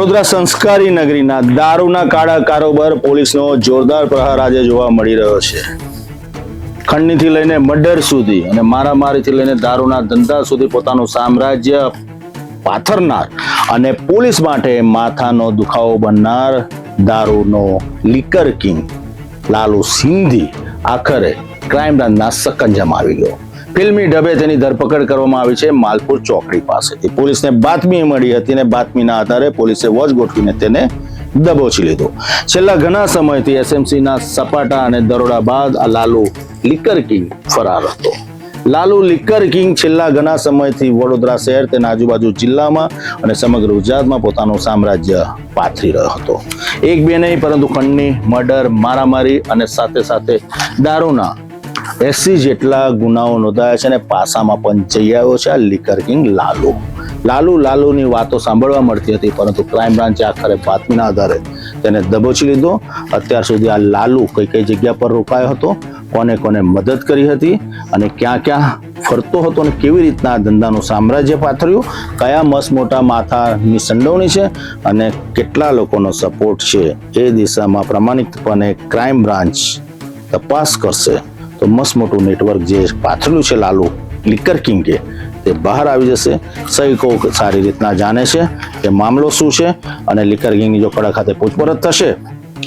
વડોદરા સંસ્કારી નગરીના દારૂના કાળા કારોબાર પોલીસનો જોરદાર પ્રહાર આજે જોવા મળી રહ્યો છે. ખંડણીથી લઈને મર્ડર સુધી અને મારામારીથી લઈને દારૂના ધંધા સુધી પોતાનું સામ્રાજ્ય પાથરનાર અને પોલીસ માટે માથાનો દુખાવો બનનાર દારૂનો લિકર કિંગ લાલુ સિંધી આખરે ક્રાઇમ બ્રાન્ચના સકંજામાં આવી ગયો. ફિલ્મી ઢબે તેની ધરપકડ કરવામાં આવી છે માલપુર ચોકડી પાસેથી. પોલીસને બાતમી મળી હતી અને બાતમીના આધારે પોલીસે વોચ ગોઠવીને તેને દબોચી લીધો. છેલ્લા ઘણા સમયથી એસએમસીના સપાટા અને દરોડા બાદ આ લાલુ લિકર કિંગ ફરાર હતો. લાલુ લિકર કિંગ છેલ્લા ઘણા સમયથી વડોદરા શહેર તેના આજુબાજુ જિલ્લામાં અને સમગ્ર ગુજરાતમાં પોતાનું સામ્રાજ્ય પાથરી રહ્યો હતો. એક બે નહીં પરંતુ ખંડણી, મર્ડર, મારામારી અને સાથે સાથે દારૂના 80 જેટલા ગુનાઓ નોંધાયા છે અને પાસામાં પણ જઈ આવ્યો છે આ લિકર કિંગ લાલુની વાતો સાંભળવા મળતી હતી, પરંતુ ક્રાઇમ બ્રાન્ચે આખરે બાતમીના આધારે તેને દબોચી લીધો. અત્યાર સુધી આ લાલુ કઈ જગ્યા પર રોકાયો હતો, કોને કોને મદદ કરી હતી અને ક્યાં ક્યાં ફરતો હતો અને કેવી રીતના આ ધંધાનું સામ્રાજ્ય પાથર્યું, કયા મસ્ત મોટા માથાની સંડોવણી છે અને કેટલા લોકોનો સપોર્ટ છે, એ દિશામાં પ્રામાણિકપણે ક્રાઇમ બ્રાન્ચ તપાસ કરશે તો મસ્ત મોટું નેટવર્ક જે પાથરેલું છે લાલુ લિકર કિંગે તે બહાર આવી જશે. સૈકો સારી રીતના જાણે છે કે મામલો શું છે અને લિકર કિંગની જો કડક હાથે પૂછપરછ થશે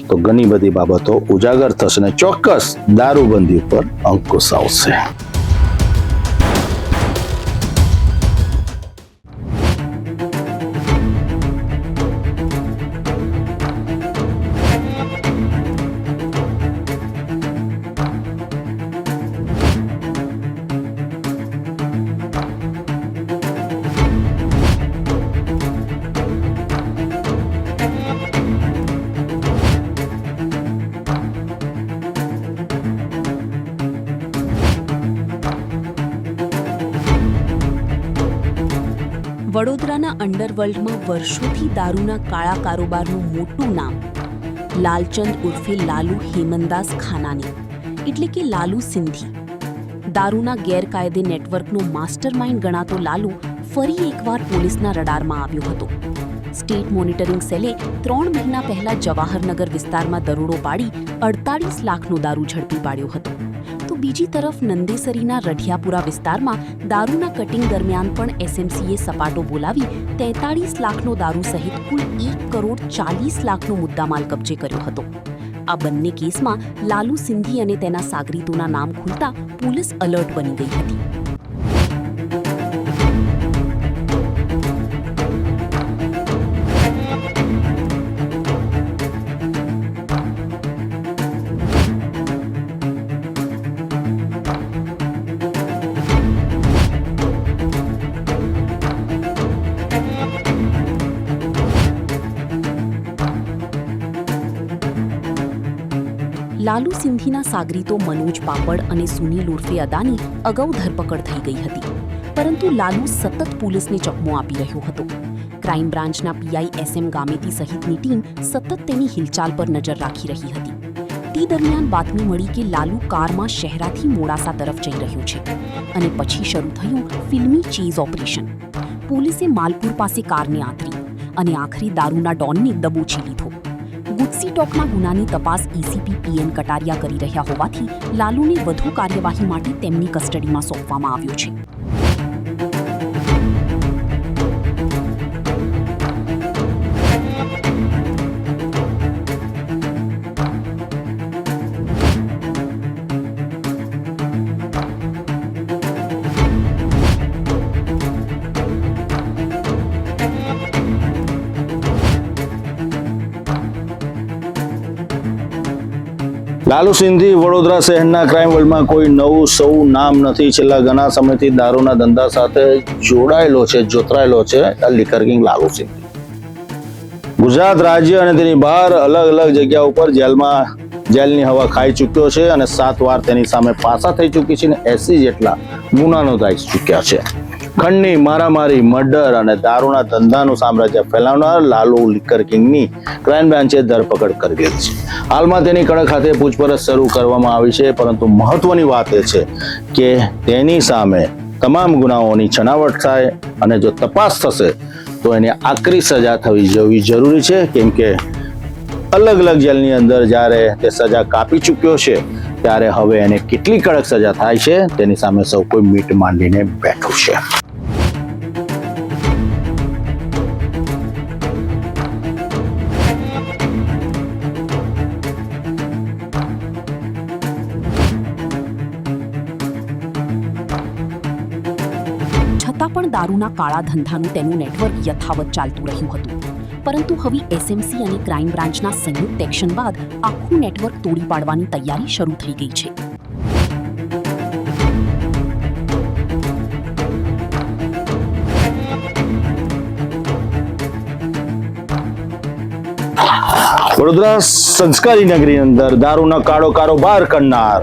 તો ઘણી બધી બાબતો ઉજાગર થશે અને ચોક્કસ દારૂબંધી ઉપર અંકુશ આવશે. વડોદરાના અંડરવર્લ્ડમાં વર્ષોથી દારૂના કાળા કારોબારનું મોટું નામ લાલચંદ ઉર્ફે લાલુ હેમનદાસ ખાનાની એટલે કે લાલુ સિંધી. દારૂના ગેરકાયદે નેટવર્કનો માસ્ટરમાઇન્ડ ગણાતો લાલુ ફરી એકવાર પોલીસના રડારમાં આવ્યો હતો. સ્ટેટ મોનિટરિંગ સેલે 3 મહિના પહેલા જવાહરનગર વિસ્તારમાં દરોડો પાડી 48 લાખનો દારૂ ઝડપી પાડ્યો હતો. તો બીજી તરફ નંદેસરીના રઢિયાપુરા વિસ્તારમાં દારૂના કટિંગ દરમિયાન પણ એસએમસીએ સપાટો બોલાવી 43 લાખનો દારૂ સહિત કુલ 1 કરોડ 40 લાખનો મુદ્દામાલ કબજે કર્યો હતો. આ બંને કેસમાં લાલુ સિંધી અને તેના સાગરીતોના નામ ખુલતા પોલીસ અલર્ટ બની ગઈ હતી. લાલુ સિંધીના સાગરીતો મનોજ પાપડ અને સુનીલ ઉર્ફે અદાની અગાઉ ધરપકડ થઈ ગઈ હતી, પરંતુ લાલુ સતત પોલીસને ચકમો આપી રહ્યો હતો. ક્રાઇમ બ્રાન્ચના પીઆઈ SM ગામેતી સહિતની ટીમ સતત તેની હિલચાલ પર નજર રાખી રહી હતી. તે દરમિયાન બાતમી મળી કે લાલુ કારમાં શહેરાથી મોડાસા તરફ જઈ રહ્યો છે અને પછી શરૂ થયું ફિલ્મી ચેઝ ઓપરેશન. પોલીસે માલપુર પાસે કારને આંતરી અને આખરી દારૂના ડોનને દબોચી લીધો. ગુજસી ટોકના ગુનાની તપાસ એસીપી PN કટારિયા કરી રહ્યા હોવાથી લાલુને વધુ કાર્યવાહી માટે તેમની કસ્ટડીમાં સોંપવામાં આવ્યો છે. લાલુ સિંધી વડોદરા શહેરના ક્રાઇમ વર્લ્ડમાં કોઈ નવું સૌ નામ નથી. છેલ્લા ઘણા સમયથી દારૂના ધંધા સાથે જોડાયેલો છે, જોતરાયેલો છે આ લિકર કિંગ લાલુ સિંધી. ગુજરાત રાજ્ય અને તેની બહાર અલગ અલગ જગ્યા ઉપર જેલની હવા ખાઈ ચૂક્યો છે અને 7 વાર તેની સામે પાસા થઈ ચૂકી છે અને 80 જેટલા ગુના નોંધાઈ ચૂક્યા છે. ખંડણી, મારામારી, મર્ડર અને દારૂના ધંધાનું સામ્રાજ્ય ફેલાવનાર લાલુ લિકર કિંગની ક્રાઇમ બ્રાન્ચે ધરપકડ કરી લીધી છે. હાલમાં તેની કડક હાથે પૂછપરછ શરૂ કરવામાં આવી છે, પરંતુ મહત્વની વાત એ છે કે તેની સામે તમામ ગુનાઓની છણાવટ થાય અને જો તપાસ થશે તો એને આકરી સજા થવી જવી જરૂરી છે, કેમ કે અલગ અલગ જેલની અંદર જ્યારે તે સજા કાપી ચૂક્યો છે ત્યારે હવે એને કેટલી કડક સજા થાય છે તેની સામે સૌ કોઈ મીટ માંડીને બેઠું છે. છતાં પણ દારૂના કાળા ધંધાનું તેનું નેટવર્ક યથાવત ચાલતું રહ્યું હતું. પરંતુ હવે એસએમસી અને ક્રાઇમ બ્રાન્ચના સંયુક્ત એક્શન બાદ આખું નેટવર્ક તોડી પાડવાની તૈયારી શરૂ થઈ ગઈ છે. વડોદરા સંસ્કારી નગરી અંદર દારૂના કાળો કારોબાર કરનાર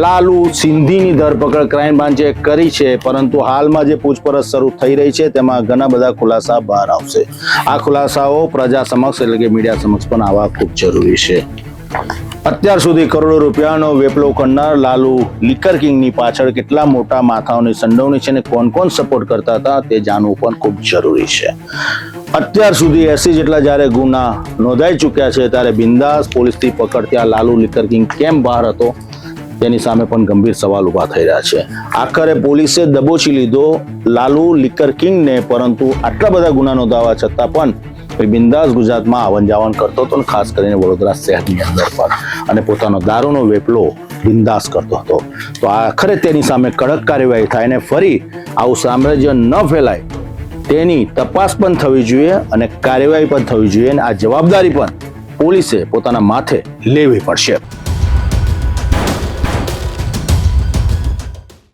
લાલુ સિંધીની ધરપકડ ક્રાઇમ બ્રાન્ચે કરી છે, પરંતુ હાલમાં જે પૂછપરછ શરૂ થઈ રહી છે તેમાં ઘણા બધા ખુલાસા બહાર આવશે. આ ખુલાસાઓ પ્રજા સમક્ષ એટલે કે મીડિયા સમક્ષ પણ આવવા ખૂબ જરૂરી છે. અત્યાર સુધી કરોડો રૂપિયાનો વેપલો કરનાર લાલુ લિકર કિંગની પાછળ કેટલા મોટા માથાઓની સંડોવણી છે અને કોણ કોણ સપોર્ટ કરતા હતા તે જાણવું પણ ખૂબ જરૂરી છે. અત્યાર સુધી 80 જેટલા જ્યારે ગુના નોંધાઈ ચૂક્યા છે ત્યારે બિંદાસ પોલીસથી પકડતા લાલુ લિકર કિંગ કેમ બહાર હતો તેની સામે પણ ગંભીર સવાલ ઉભા થઈ રહ્યા છે. આખરે પોલીસે દબોચી લીધો લાલુ લિકર કિંગને, પરંતુ આટલા બધા ગુના નોંધાવા છતાં પણ બિંદાસ ગુજરાતમાં આવન જાવન કરતો હતો, ખાસ કરીને વડોદરા શહેરની અંદર પણ, અને પોતાનો દારૂનો વેપલો બિંદાસ કરતો હતો. તો આખરે તેની સામે કડક કાર્યવાહી થાય અને ફરી આવું સામ્રાજ્ય ન ફેલાય તેની તપાસ પણ થવી જોઈએ અને કાર્યવાહી પણ થવી જોઈએ, અને આ જવાબદારી પણ પોલીસે પોતાના માથે લેવી પડશે.